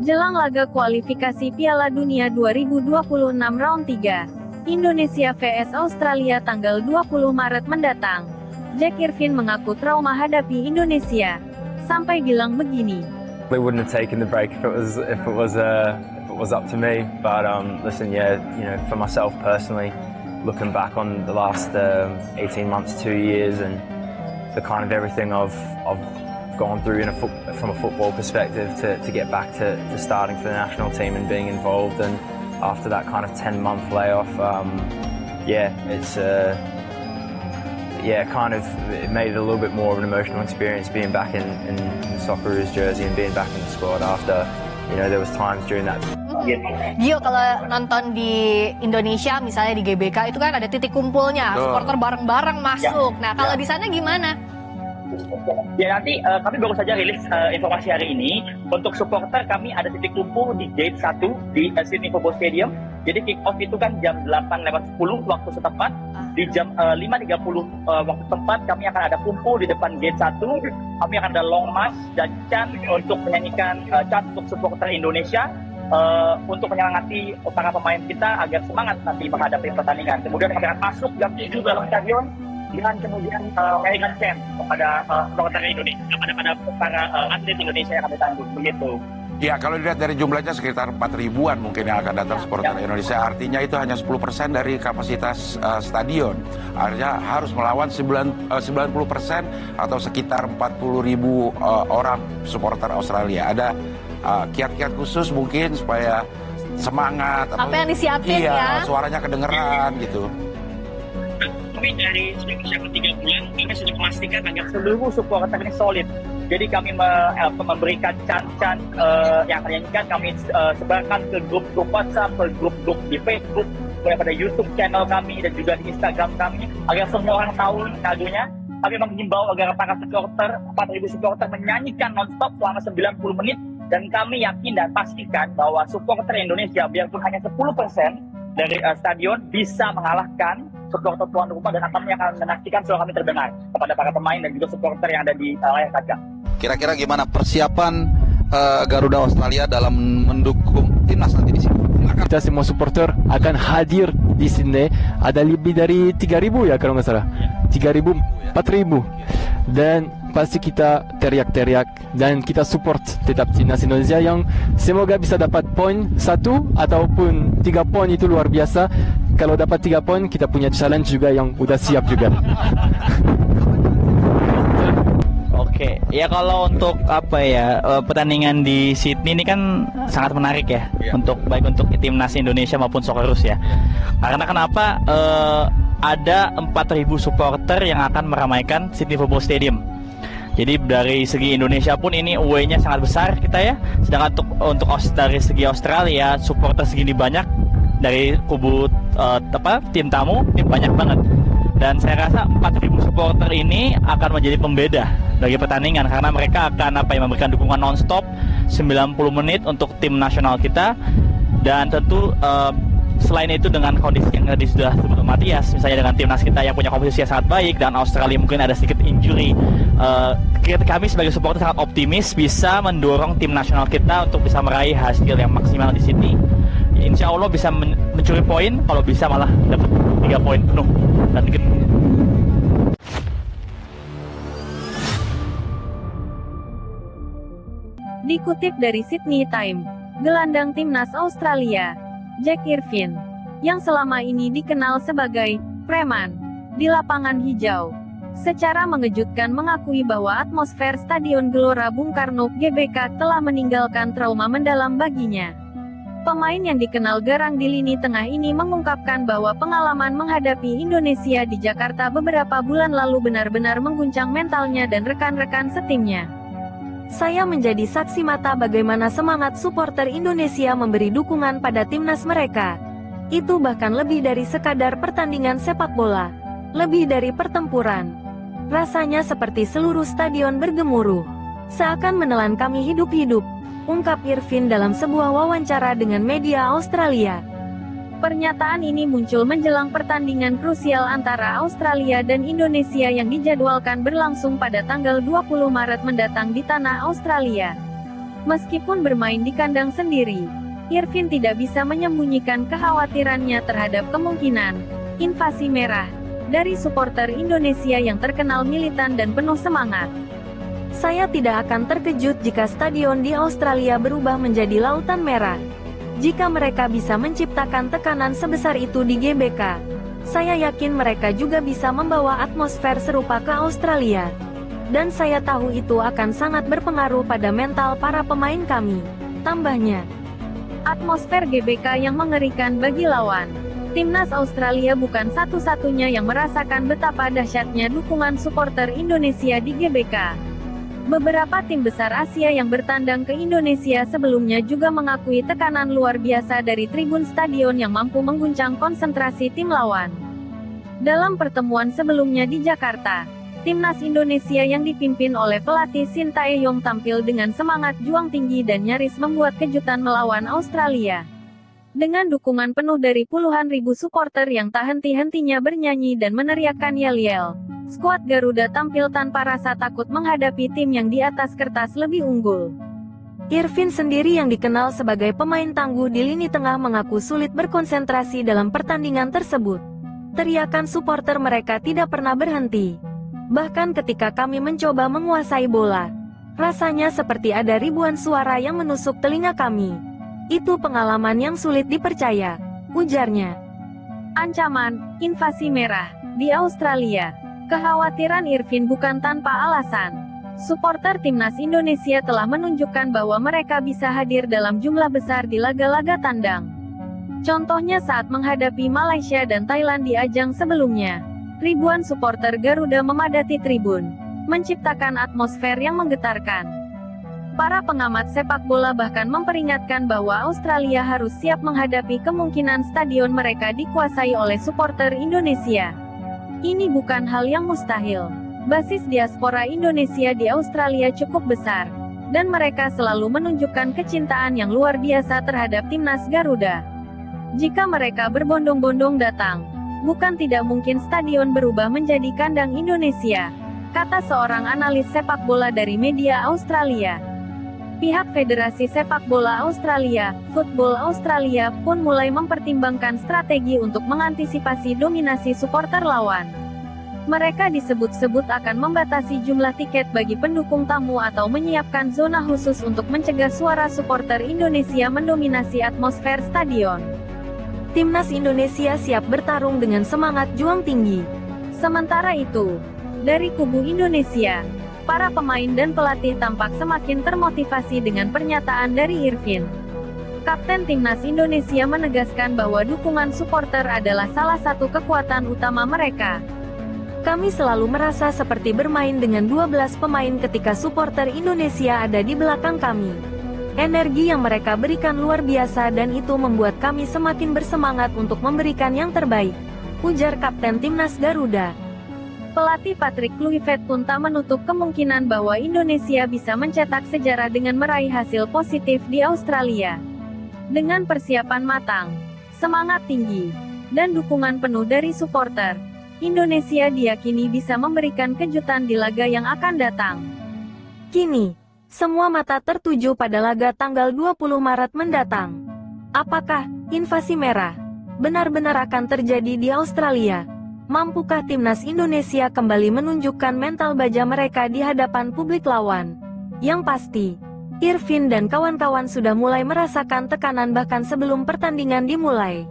Jelang laga kualifikasi Piala Dunia 2026 round 3, Indonesia vs Australia tanggal 20 Maret mendatang, Jack Irvin mengaku trauma hadapi Indonesia. Sampai bilang begini. We wouldn't have taken the break if it was up to me. But listen, for myself personally, looking back on the last 18 months, 2 years, and the kind of everything I've gone through from a football perspective to get back to starting for the national team and being involved, and after that kind of 10-month layoff, it made it a little bit more of an emotional experience being back in the Socceroos jersey and being back in the squad after, there was times during that. Gio, kalau nonton di Indonesia misalnya di GBK itu kan ada titik kumpulnya, supporter bareng-bareng masuk. Nah, kalau di sana gimana? Ya nanti kami baru saja rilis informasi hari ini. Untuk supporter kami ada titik kumpul di gate 1 di Sydney Football Stadium. Jadi kick off itu kan jam 8:10 waktu setempat. Di jam 5:30 waktu setempat kami akan ada kumpul di depan gate 1. Kami akan ada long march dan chant untuk menyanyikan chant untuk supporter Indonesia, untuk menyemangati para pemain kita agar semangat nanti menghadapi pertandingan. Kemudian kami akan masuk jam 7 dalam stadion dan kemudian memberikan chant kepada supporter Indonesia, kepada para atlet Indonesia yang kami tanggung, begitu. Ya, kalau dilihat dari jumlahnya sekitar 4.000-an mungkin yang akan datang supporter Indonesia. Artinya itu hanya 10% dari kapasitas stadion. Artinya harus melawan 90% atau sekitar 40.000 orang supporter Australia. Ada kiat-kiat khusus mungkin supaya semangat. Apa yang disiapin ya? Suaranya kedengeran gitu. Kami dari selama 3 bulan, kami sudah memastikan agar seluruh supporter ini solid. Jadi kami memberikan chant-chant yang akan dinyanyikan, kami sebarkan ke grup-grup WhatsApp, ke grup-grup di Facebook, pada YouTube channel kami dan juga di Instagram kami, agar semua orang tahu lagunya. Kami menghimbau agar para supporter, 4.000 supporter menyanyikan non-stop selama 90 menit, dan kami yakin dan pastikan bahwa supporter Indonesia, biarpun hanya 10% dari stadion, bisa mengalahkan supporter tuan rumah, dan kami akan menyaksikan suara kami terdengar kepada para pemain dan juga supporter yang ada di layar kaca. Kira-kira gimana persiapan Garuda Australia dalam mendukung timnas nanti di sini? Kita semua supporter akan hadir di sini. Ada lebih dari 3.000 ya kalau nggak salah. 3.000, 4.000. Dan pasti kita teriak-teriak dan kita support tetap timnas Indonesia yang semoga bisa dapat poin 1 ataupun 3 poin. Itu luar biasa. Kalau dapat 3 poin kita punya challenge juga yang udah siap juga. Oke, ya kalau untuk pertandingan di Sydney ini kan sangat menarik ya, baik untuk timnas Indonesia maupun Socceroos ya. Karena kenapa? Ada 4.000 supporter yang akan meramaikan Sydney Football Stadium. Jadi dari segi Indonesia pun ini away-nya sangat besar kita ya. Sedangkan untuk dari segi Australia supporter segini banyak, dari kubu tim tamu ini banyak banget. Dan saya rasa 4.000 supporter ini akan menjadi pembeda bagi pertandingan, karena mereka akan memberikan dukungan non-stop 90 menit untuk tim nasional kita. Dan tentu selain itu dengan kondisi yang tadi sudah disebut Matias, misalnya dengan timnas kita yang punya komposisi yang sangat baik dan Australia mungkin ada sedikit injury, kami sebagai supporter sangat optimis bisa mendorong tim nasional kita untuk bisa meraih hasil yang maksimal di sini. Insya Allah bisa mencuri poin, kalau bisa malah dapat 3 poin penuh. Dan Dikutip dari Sydney Times, gelandang timnas Australia, Jack Irvin, yang selama ini dikenal sebagai preman di lapangan hijau, secara mengejutkan mengakui bahwa atmosfer Stadion Gelora Bung Karno GBK telah meninggalkan trauma mendalam baginya. Pemain yang dikenal garang di lini tengah ini mengungkapkan bahwa pengalaman menghadapi Indonesia di Jakarta beberapa bulan lalu benar-benar mengguncang mentalnya dan rekan-rekan setimnya. Saya menjadi saksi mata bagaimana semangat supporter Indonesia memberi dukungan pada timnas mereka. Itu bahkan lebih dari sekadar pertandingan sepak bola, lebih dari pertempuran. Rasanya seperti seluruh stadion bergemuruh, seakan menelan kami hidup-hidup, ungkap Irvin dalam sebuah wawancara dengan media Australia. Pernyataan ini muncul menjelang pertandingan krusial antara Australia dan Indonesia yang dijadwalkan berlangsung pada tanggal 20 Maret mendatang di tanah Australia. Meskipun bermain di kandang sendiri, Irvin tidak bisa menyembunyikan kekhawatirannya terhadap kemungkinan invasi merah dari supporter Indonesia yang terkenal militan dan penuh semangat. Saya tidak akan terkejut jika stadion di Australia berubah menjadi lautan merah. Jika mereka bisa menciptakan tekanan sebesar itu di GBK, saya yakin mereka juga bisa membawa atmosfer serupa ke Australia. Dan saya tahu itu akan sangat berpengaruh pada mental para pemain kami, tambahnya. Atmosfer GBK yang mengerikan bagi lawan. Timnas Australia bukan satu-satunya yang merasakan betapa dahsyatnya dukungan supporter Indonesia di GBK. Beberapa tim besar Asia yang bertandang ke Indonesia sebelumnya juga mengakui tekanan luar biasa dari tribun stadion yang mampu mengguncang konsentrasi tim lawan. Dalam pertemuan sebelumnya di Jakarta, Timnas Indonesia yang dipimpin oleh pelatih Sintayong tampil dengan semangat juang tinggi dan nyaris membuat kejutan melawan Australia. Dengan dukungan penuh dari puluhan ribu supporter yang tak henti-hentinya bernyanyi dan meneriakkan yel-yel, skuad Garuda tampil tanpa rasa takut menghadapi tim yang di atas kertas lebih unggul. Irvin sendiri yang dikenal sebagai pemain tangguh di lini tengah mengaku sulit berkonsentrasi dalam pertandingan tersebut. Teriakan supporter mereka tidak pernah berhenti. Bahkan ketika kami mencoba menguasai bola, rasanya seperti ada ribuan suara yang menusuk telinga kami. Itu pengalaman yang sulit dipercaya, ujarnya. Ancaman invasi merah di Australia. Kekhawatiran Irvin bukan tanpa alasan. Supporter Timnas Indonesia telah menunjukkan bahwa mereka bisa hadir dalam jumlah besar di laga-laga tandang. Contohnya saat menghadapi Malaysia dan Thailand di ajang sebelumnya. Ribuan supporter Garuda memadati tribun, menciptakan atmosfer yang menggetarkan. Para pengamat sepak bola bahkan memperingatkan bahwa Australia harus siap menghadapi kemungkinan stadion mereka dikuasai oleh supporter Indonesia. Ini bukan hal yang mustahil. Basis diaspora Indonesia di Australia cukup besar, dan mereka selalu menunjukkan kecintaan yang luar biasa terhadap timnas Garuda. Jika mereka berbondong-bondong datang, bukan tidak mungkin stadion berubah menjadi kandang Indonesia, kata seorang analis sepak bola dari media Australia. Pihak Federasi Sepak Bola Australia, Football Australia, pun mulai mempertimbangkan strategi untuk mengantisipasi dominasi supporter lawan. Mereka disebut-sebut akan membatasi jumlah tiket bagi pendukung tamu atau menyiapkan zona khusus untuk mencegah suara supporter Indonesia mendominasi atmosfer stadion. Timnas Indonesia siap bertarung dengan semangat juang tinggi. Sementara itu, dari kubu Indonesia, para pemain dan pelatih tampak semakin termotivasi dengan pernyataan dari Irvin. Kapten Timnas Indonesia menegaskan bahwa dukungan supporter adalah salah satu kekuatan utama mereka. Kami selalu merasa seperti bermain dengan 12 pemain ketika supporter Indonesia ada di belakang kami. Energi yang mereka berikan luar biasa dan itu membuat kami semakin bersemangat untuk memberikan yang terbaik, ujar Kapten Timnas Garuda. Pelatih Patrick Kluivert pun tak menutup kemungkinan bahwa Indonesia bisa mencetak sejarah dengan meraih hasil positif di Australia. Dengan persiapan matang, semangat tinggi, dan dukungan penuh dari supporter, Indonesia diyakini bisa memberikan kejutan di laga yang akan datang. Kini, semua mata tertuju pada laga tanggal 20 Maret mendatang. Apakah invasi merah benar-benar akan terjadi di Australia? Mampukah Timnas Indonesia kembali menunjukkan mental baja mereka di hadapan publik lawan? Yang pasti, Irvin dan kawan-kawan sudah mulai merasakan tekanan bahkan sebelum pertandingan dimulai.